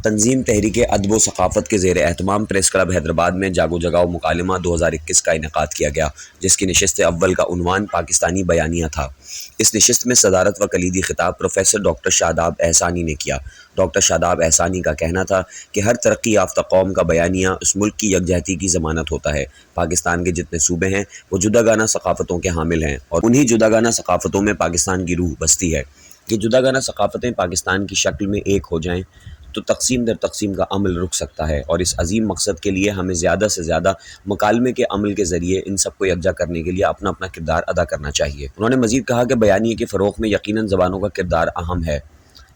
تنظیم تحریک ادب و ثقافت کے زیر اہتمام پریس کلب حیدرآباد میں جاگو جگاؤ مکالمہ 2021 کا انعقاد کیا گیا، جس کی نشست اول کا عنوان پاکستانی بیانیہ تھا۔ اس نشست میں صدارت و کلیدی خطاب پروفیسر ڈاکٹر شاداب احسانی نے کیا۔ ڈاکٹر شاداب احسانی کا کہنا تھا کہ ہر ترقی یافتہ قوم کا بیانیہ اس ملک کی یکجہتی کی ضمانت ہوتا ہے۔ پاکستان کے جتنے صوبے ہیں وہ جداگانہ ثقافتوں کے حامل ہیں اور انہی جداگانہ ثقافتوں میں پاکستان کی روح بستی ہے۔ یہ جداگانہ ثقافتیں پاکستان کی شکل میں ایک ہو جائیں تو تقسیم در تقسیم کا عمل رک سکتا ہے، اور اس عظیم مقصد کے لیے ہمیں زیادہ سے زیادہ مکالمے کے عمل کے ذریعے ان سب کو یکجا کرنے کے لیے اپنا اپنا کردار ادا کرنا چاہیے۔ انہوں نے مزید کہا کہ بیانیے کے فروغ میں یقیناً زبانوں کا کردار اہم ہے،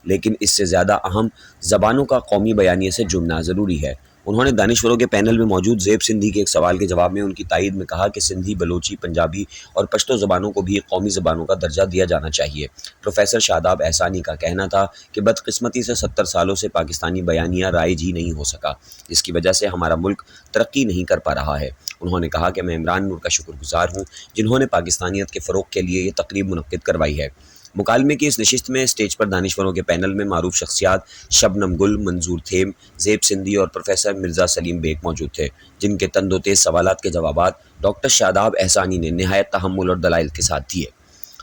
لیکن اس سے زیادہ اہم زبانوں کا قومی بیانیے سے جڑنا ضروری ہے۔ انہوں نے دانشوروں کے پینل میں موجود زیب سندھی کے ایک سوال کے جواب میں ان کی تائید میں کہا کہ سندھی، بلوچی، پنجابی اور پشتو زبانوں کو بھی قومی زبانوں کا درجہ دیا جانا چاہیے۔ پروفیسر شاداب احسانی کا کہنا تھا کہ بدقسمتی سے 70 سالوں سے پاکستانی بیانیہ رائج ہی نہیں ہو سکا، جس کی وجہ سے ہمارا ملک ترقی نہیں کر پا رہا ہے۔ انہوں نے کہا کہ میں عمران نور کا شکر گزار ہوں جنہوں نے پاکستانیت کے فروغ کے لیے یہ تقریب منعقد کروائی ہے۔ مکالمے کی اس نشست میں اسٹیج پر دانشوروں کے پینل میں معروف شخصیات شبنم گل، منظور تھیم، زیب سندھی اور پروفیسر مرزا سلیم بیگ موجود تھے، جن کے تند و تیز سوالات کے جوابات ڈاکٹر شاداب احسانی نے نہایت تحمل اور دلائل کے ساتھ دیے۔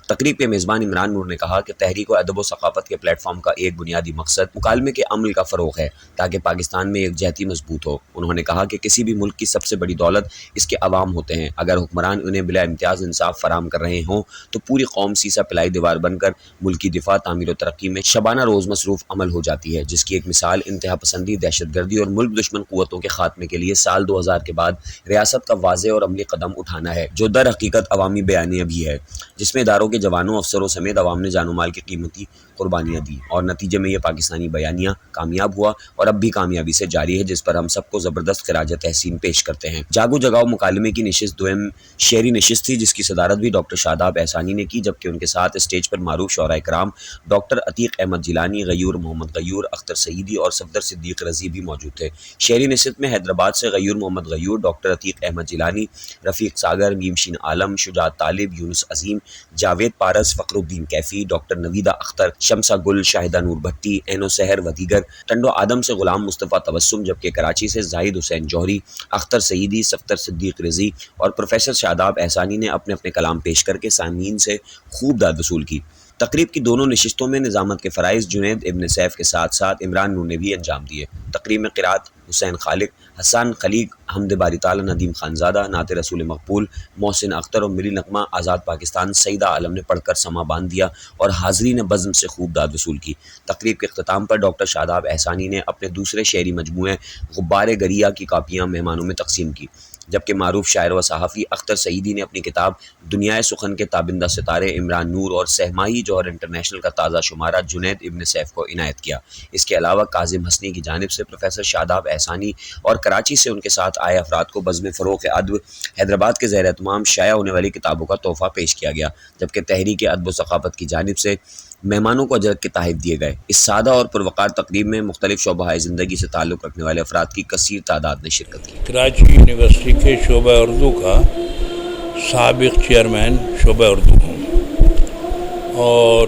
تقریب کے میزبان عمران نور نے کہا کہ تحریک و ادب و ثقافت کے پلیٹ فارم کا ایک بنیادی مقصد مکالمے کے عمل کا فروغ ہے تاکہ پاکستان میں یکجہتی مضبوط ہو۔ انہوں نے کہا کہ کسی بھی ملک کی سب سے بڑی دولت اس کے عوام ہوتے ہیں۔ اگر حکمران انہیں بلا امتیاز انصاف فراہم کر رہے ہوں تو پوری قوم سیسا پلائی دیوار بن کر ملکی دفاع، تعمیر و ترقی میں شبانہ روز مصروف عمل ہو جاتی ہے، جس کی ایک مثال انتہا پسندی، دہشت گردی اور ملک دشمن قوتوں کے خاتمے کے لیے سال 2000 کے بعد ریاست کا واضح اور عملی قدم اٹھانا ہے، جو در حقیقت عوامی بیانیہ بھی ہے، جس میں اداروں کے جوانوں، افسروں سمیت عوام نے جان و مال کی قیمتی قربانیاں دی، اور نتیجے میں یہ پاکستانی بیانیہ کامیاب ہوا اور اب بھی کامیابی سے جاری ہے، جس پر ہم سب کو زبردست خراج تحسین پیش کرتے ہیں۔ جاگو جگاؤ مکالمے کی نشست دویم شعری نشست تھی، جس کی صدارت بھی ڈاکٹر شاداب احسانی نے کی، جبکہ ان کے ساتھ اسٹیج پر معروف شعراء کرام ڈاکٹر عتیق احمد جیلانی، غیور محمد غیور، اختر سعیدی اور صفدر صدیق رضی بھی موجود تھے۔ شعری نشست میں حیدرآباد سے غیور محمد غیور، ڈاکٹر عتیق احمد جیلانی، رفیق ساگر، میم شین عالم، شجاعت طالب، یونس عظیم، جاوید پارس، فخر الدین کیفی، ڈاکٹر نویدہ اختر، شمسہ گل، شاہدہ نور بھٹی، اینو سحر و دیگر، ٹنڈو آدم سے غلام مصطفیٰ تبسم، جبکہ کراچی سے زاہد حسین جوہری، اختر سعیدی، صفدر صدیق رضی اور پروفیسر شاداب احسانی نے اپنے اپنے کلام پیش کر کے سامعین سے خوب داد وصول کی۔ تقریب کی دونوں نشستوں میں نظامت کے فرائض جنید ابن سیف کے ساتھ ساتھ عمران نور نے بھی انجام دیے۔ تقریب میں قرات حسین خالق، حسان خلیق، حمد باری تعالی، ندیم خانزادہ، نعت رسول مقبول، محسن اختر اور ملی نغمہ آزاد پاکستان سعیدہ عالم نے پڑھ کر سما باندھ دیا اور حاضرین بزم سے خوب داد وصول کی۔ تقریب کے اختتام پر ڈاکٹر شاداب احسانی نے اپنے دوسرے شعری مجموعے غبار گریہ کی کاپیاں مہمانوں میں تقسیم کی، جبکہ معروف شاعر و صحافی اختر سعیدی نے اپنی کتاب دنیائے سخن کے تابندہ ستارے عمران نور اور سہمائی جوہر انٹرنیشنل کا تازہ شمارہ جنید ابن سیف کو عنایت کیا۔ اس کے علاوہ کاظم حسنی کی جانب سے پروفیسر شاداب احسانی اور کراچی سے ان کے ساتھ آئے افراد کو بزم فروغ ادب حیدرآباد کے زیر اہتمام شائع ہونے والی کتابوں کا تحفہ پیش کیا گیا، جبکہ تحریک ادب و ثقافت کی جانب سے مہمانوں کو اجرت کے تحائف دیے گئے۔ اس سادہ اور پروقار تقریب میں مختلف شعبہ زندگی سے تعلق رکھنے والے افراد کی کثیر تعداد نے شرکت کی۔ کراچی یونیورسٹی کے شعبہ اردو کا سابق چیئرمین شعبہ اردو ہوں اور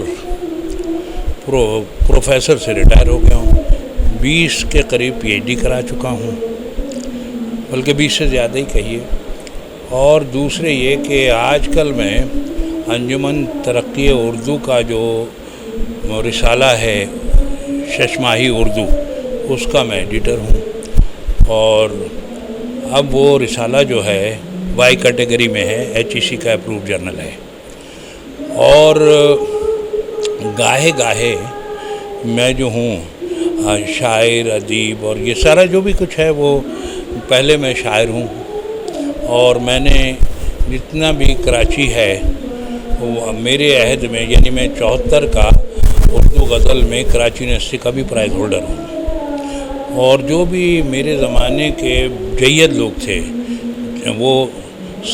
پروفیسر سے ریٹائر ہو گیا ہوں۔ 20 کے قریب پی ایچ ڈی کرا چکا ہوں، بلکہ 20 سے زیادہ ہی کہیے۔ اور دوسرے یہ کہ آج کل میں انجمن ترقی اردو کا جو رسالہ ہے شش ماہی اردو، اس کا میں ایڈیٹر ہوں، اور اب وہ رسالہ جو ہے وائی کیٹیگری میں ہے، ایچ ای سی کا اپروو جرنل ہے۔ اور گاہے گاہے میں جو ہوں شاعر، ادیب اور یہ سارا جو بھی کچھ ہے، وہ پہلے میں شاعر ہوں، اور میں نے جتنا بھی کراچی ہے وہ میرے عہد میں، یعنی میں 74 کا اردو غزل میں کراچی یونیورسٹی کا بھی پرائز ہولڈر ہوں، اور جو بھی میرے زمانے کے جید لوگ تھے وہ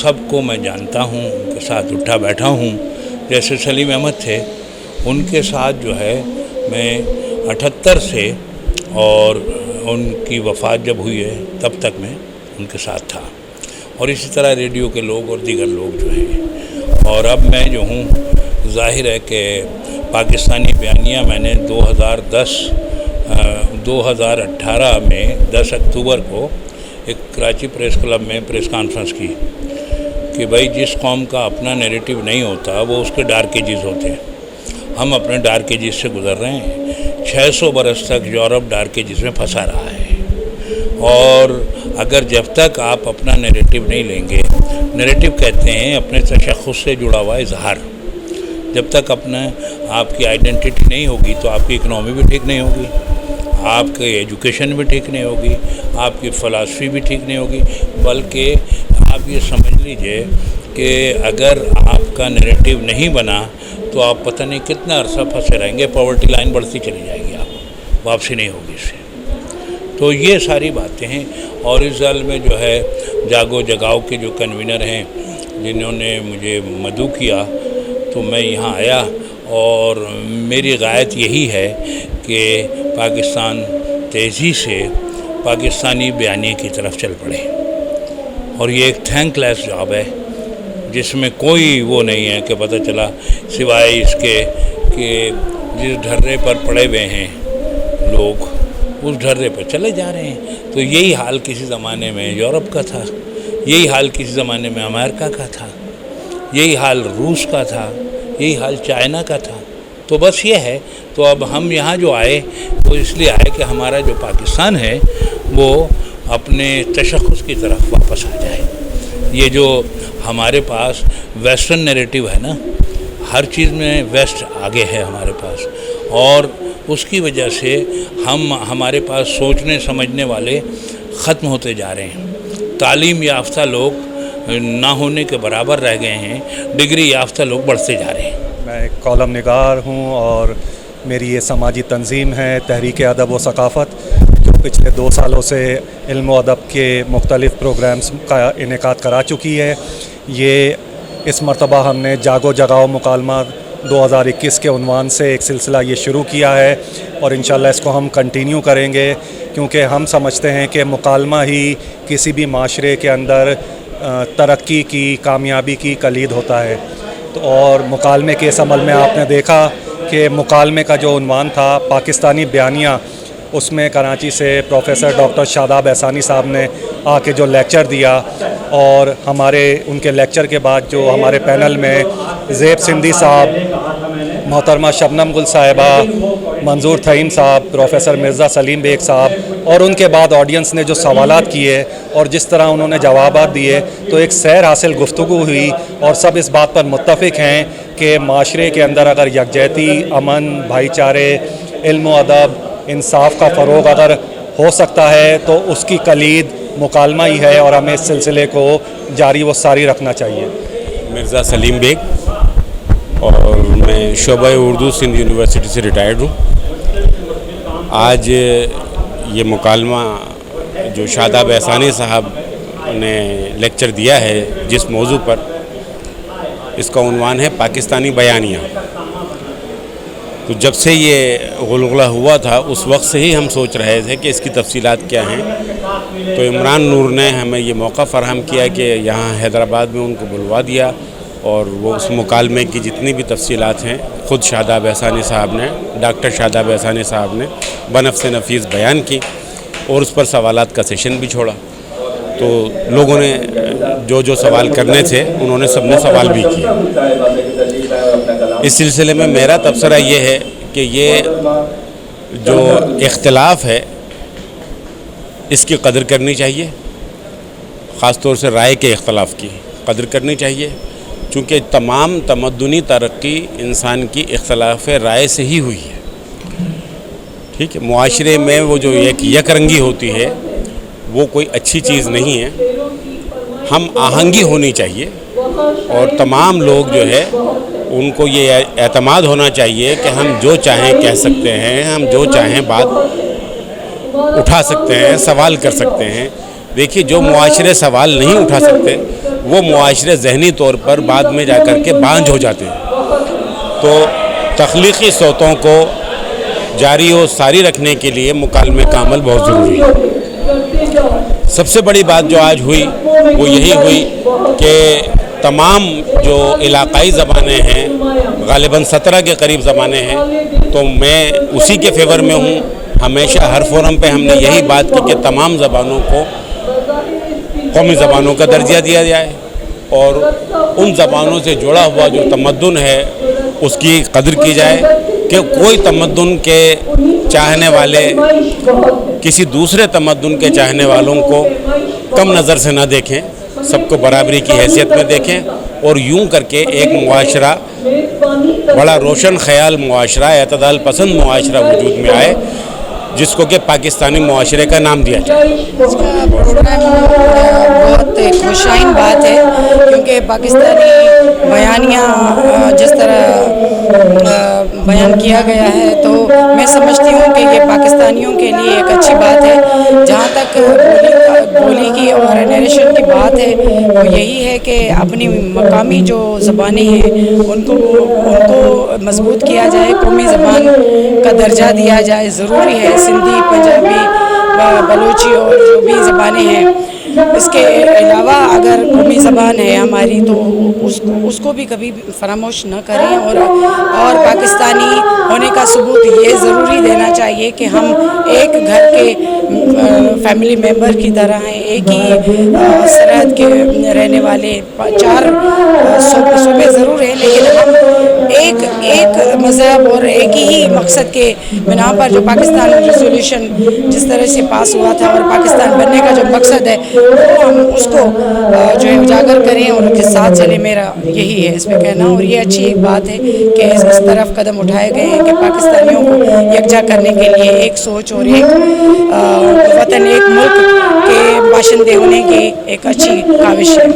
سب کو میں جانتا ہوں، ان کے ساتھ اٹھا بیٹھا ہوں۔ جیسے سلیم احمد تھے، ان کے ساتھ جو ہے میں 78 سے، اور ان کی وفات جب ہوئی ہے تب تک میں ان کے ساتھ تھا، اور اسی طرح ریڈیو کے لوگ اور دیگر لوگ جو ہیں۔ اور اب میں جو ہوں، ظاہر ہے کہ پاکستانی بیانیہ میں نے 2018 में 10 अक्टूबर को एक कराची प्रेस क्लब में प्रेस कॉन्फ्रेंस की कि भाई जिस कौम का अपना नैरेटिव नहीं होता वो उसके डार्क एजेस होते हैं। हम अपने डार्क एजेस से गुजर रहे हैं। 600 बरस तक यूरोप डार्क एजेस में फंसा रहा है, और अगर जब तक आप अपना नैरेटिव नहीं लेंगे, नैरेटिव कहते हैं अपने तशख़्ख़ुस से जुड़ा हुआ इजहार, जब तक अपना आपकी आइडेंटिटी नहीं होगी तो आपकी इकनॉमी भी ठीक नहीं होगी, आपकी एजुकेशन भी ठीक नहीं होगी, आपकी फ़िलासफ़ी भी ठीक नहीं होगी। बल्कि आप ये समझ लीजिए कि अगर आपका नैरेटिव नहीं बना तो आप पता नहीं कितना अरसा फंसे रहेंगे, पॉवर्टी लाइन बढ़ती चली जाएगी, आप वापसी नहीं होगी इससे। तो ये सारी बातें हैं। और इस साल में जो है जागो जगाओ के जो कन्वीनर हैं जिन्होंने मुझे मदऊ किया, तो मैं यहाँ आया और मेरी गायत यही है कि पाकिस्तान तेज़ी से पाकिस्तानी बयानी की तरफ चल पड़े। और ये एक थैंकलेस जॉब है जिसमें कोई वो नहीं है कि पता चला सिवाय इसके कि जिस ढर्रे पर पड़े हुए हैं लोग उस ढर्रे पर चले जा रहे हैं। तो यही हाल किसी ज़माने में यूरोप का था, यही हाल किसी ज़माने में अमेरिका का था, यही हाल रूस का था, यही हाल चाइना का था। तो बस ये है। तो अब हम यहाँ जो आए वो इसलिए आए कि हमारा जो पाकिस्तान है वो अपने तशख़्ख़ुस की तरफ वापस आ जाए। ये जो हमारे पास वेस्टर्न नैरेटिव है ना, हर चीज़ में वेस्ट आगे है हमारे पास, और उसकी वजह से हमारे पास सोचने समझने वाले ख़त्म होते जा रहे हैं। तालीम याफ्ता लोग ना होने के बराबर रह गए हैं, डिग्री याफ्ता लोग बढ़ते जा रहे हैं। मैं एक कॉलम निगार हूँ और मेरी ये समाजी तंजीम है तहरीक अदब व सकाफ़त, जो पिछले 2 सालों से इल्म व अदब के मुख्तलिफ़ प्रोग्राम्स का इनेकाद करा चुकी है। ये इस मरतबा हमने जागो जगाओ मुकालमा 2021 के उन्वान से एक सिलसिला ये शुरू किया है, और इंशाल्लाह इसको हम कंटिन्यू करेंगे, क्योंकि हम समझते हैं कि मुकालमा ही किसी भी माशरे के अंदर तरक्की की, कामयाबी की कलीद होता है। तो और मुकालमे के इस अमल में आपने देखा कि मुकालमे का जो उन्वान था पाकिस्तानी बयानिया, उसमें कराची से प्रोफेसर डॉक्टर शादाब एहसानी साहब ने आके जो लेक्चर दिया, और हमारे उनके लेक्चर के बाद जो हमारे पैनल में ज़ेब सिंधी साहब, मोहतरमा शबनम गुल साहिबा, मंजूर थईम साहब, प्रोफेसर मिर्ज़ा सलीम बेग साहब, और उनके बाद ऑडियंस ने जो सवालात किए और जिस तरह उन्होंने जवाबात दिए, तो एक सैर हासिल गुफ्तगू हुई, और सब इस बात पर मुत्तफ़िक हैं कि माशरे के अंदर अगर यकजहती, अमन, भाईचारे, इल्म व अदब, इंसाफ का फ़रोग़ अगर हो सकता है तो उसकी कलीद मुकालमा ही है, और हमें इस सिलसिले को जारी व सारी रखना चाहिए। मिर्ज़ा सलीम बेग, और मैं शोबा उर्दू सिंध यूनिवर्सिटी से रिटायर्ड हूँ। आज ये मुकालमा जो शादाब एहसानी साहब ने लेक्चर दिया है जिस मौजू पर, इसका उन्वान है पाकिस्तानी बयानिया। तो जब से ये गुलगुला हुआ था उस वक्त से ही हम सोच रहे थे कि इसकी तफसीलात क्या हैं। तो इमरान नूर ने हमें ये मौका फ़राहम किया कि यहाँ हैदराबाद में उनको बुलवा दिया, और वो उस मुकालमे की जितनी भी तफसीलात हैं ख़ुद शादाब एहसानी साहब ने, डॉक्टर शादाब एहसानी साहब ने बनफ़्स नफीस बयान की, और उस पर सवालात का सेशन भी छोड़ा। तो लोगों ने जो जो सवाल करने थे उन्होंने सबने सवाल भी किए। इस सिलसिले में मेरा तबसरा ये है कि ये जो इख्तिलाफ़ है इसकी कदर करनी चाहिए, ख़ास तौर से राय के इख्तिलाफ़ की कदर करनी चाहिए, चूँकि तमाम तमद्दुनी तरक्की इंसान की इख्तिलाफ़ राय से ही हुई है। ठीक है, मुआशरे में वो जो एक यकरंगी होती है वो कोई अच्छी चीज़ नहीं है। हम आहंगी होनी चाहिए, और तमाम लोग जो है उनको ये एतमाद होना चाहिए कि हम जो चाहें कह सकते हैं, हम जो चाहें बात उठा सकते हैं, सवाल कर सकते हैं। देखिए, जो मुआशरे सवाल नहीं उठा सकते वो मुआशरे ज़हनी तौर पर बाद में जाकर के बांझ हो जाते हैं। तो तख्लीक़ी सौतों को जारी और सारी रखने के लिए मुकालमे का अमल बहुत ज़रूरी है। सबसे बड़ी बात जो आज हुई वो यही हुई कि तमाम जो इलाकाई ज़बानें हैं, ग़ालिबन 17 के करीब ज़बानें हैं, तो मैं उसी के फेवर में हूँ। हमेशा हर फोरम पे हमने यही बात की कि तमाम ज़बानों को कौमी ज़बानों का दर्जा दिया जाए और उन ज़बानों से जुड़ा हुआ जो तमद्दुन है उसकी कदर की जाए, कि कोई तमद्दुन के चाहने वाले किसी दूसरे तमद्दुन के चाहने वालों को कम नज़र से न देखें, सबको बराबरी की हैसियत में देखें और यूं करके एक मुआशरा, बड़ा रोशन ख़याल मुआशरा, एतदाल पसंद मुआशरा वजूद में आए, जिसको कि पाकिस्तानी मुआशरे का नाम दिया जाए। इसका प्रोग्राम बहुत खुशाइन बात है, क्योंकि पाकिस्तानी बयानियाँ जिस तरह बयान किया गया है, तो मैं समझती हूँ कि ये पाकिस्तानियों के लिए एक अच्छी बात है। जहाँ तक बोली की और नरेशन की बात है, वो यही है कि अपनी मकामी जो ज़बानें हैं उनको मजबूत किया जाए, कौमी ज़बान का दर्जा दिया जाए, ज़रूरी है। सिंधी, पंजाबी, बलूची और जो भी ज़बानें हैं, इसके अलावा अगर कौमी ज़बान है हमारी, तो उसको भी कभी फरामोश न करें और पाकिस्तानी होने का सबूत ये ज़रूरी देना चाहिए कि हम एक घर के फैमिली मेंबर की तरह हैं, एक ही सरहद के रहने वाले 4 सूबे ज़रूर हैं, लेकिन हम एक मज़हब और एक ही मकसद के बिना पर जो पाकिस्तान रेजोल्यूशन जिस तरह से पास हुआ था और पाकिस्तान बनने का जो मकसद है, वो हम उसको जो है उजागर करें और उसके साथ चले। मेरा यही है इस पर कहना, और ये अच्छी एक बात है कि इस तरफ कदम उठाए गए हैं कि पाकिस्तानियों को यकजा करने के लिए एक सोच और एक वतन, एक मुल्क के बाशिंदे होने की एक अच्छी काविश है।